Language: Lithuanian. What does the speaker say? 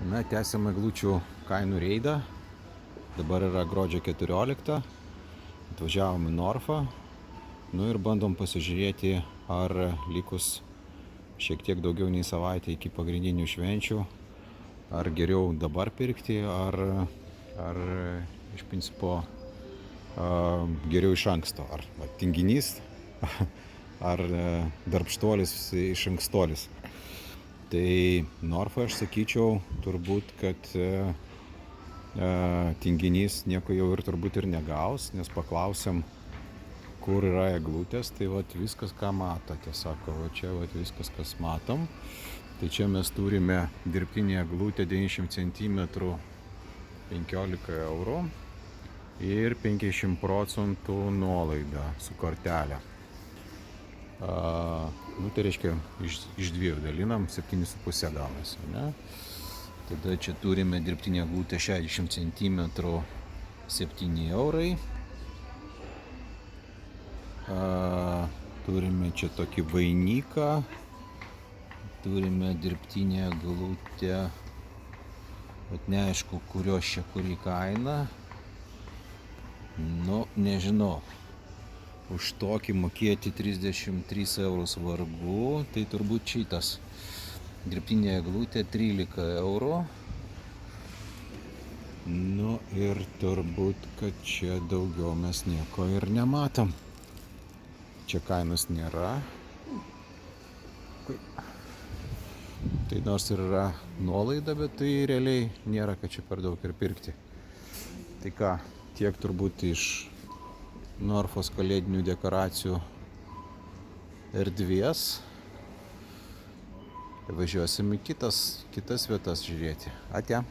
Na, tęsiam eglučių kainų reidą. Dabar yra gruodžio 14. Atvažiavom į Norfą. Nu ir bandom pasižiūrėti, ar likus šiek tiek daugiau nei savaitę iki pagrindinių švenčių, ar geriau dabar pirkti, ar iš principo geriau iš anksto. Ar tinginys, ar darbštuolis iš ankstolis. Tai Norfa aš sakyčiau turbūt, kad tinginys nieko jau ir turbūt ir negaus, nes paklausėm, kur yra eglutės, tai vat viskas, ką matote, sako, va čia vat viskas, kas matom. Tai čia mes turime dirbtinį eglutę 90 cm 15 eurų ir 50% nuolaidą su kortelė. Nu, tai reiškia, iš dviejų dalinam, 7,5 gaunasi, ne? Tada čia turime dirbtinę eglutę 60 cm 7 eurai. Turime čia tokį vainiką. Turime dirbtinę eglutę, bet neaišku, kurios čia kuri kaina. Nu, nežinau. Už tokį mokėti 33 eurus vargu, tai turbūt šitas. Dirbtinė eglutė 13 eurų. Nu ir turbūt, kad čia daugiau mes nieko ir nematom. Čia kainos nėra. Tai nors ir yra nuolaida, bet tai realiai nėra, kad čia per daug ir pirkti. Tai ką, tiek turbūt iš Norfos kalėdinių dekoracijų erdvės. Važiuosim į kitas vietas žiūrėti. Ate.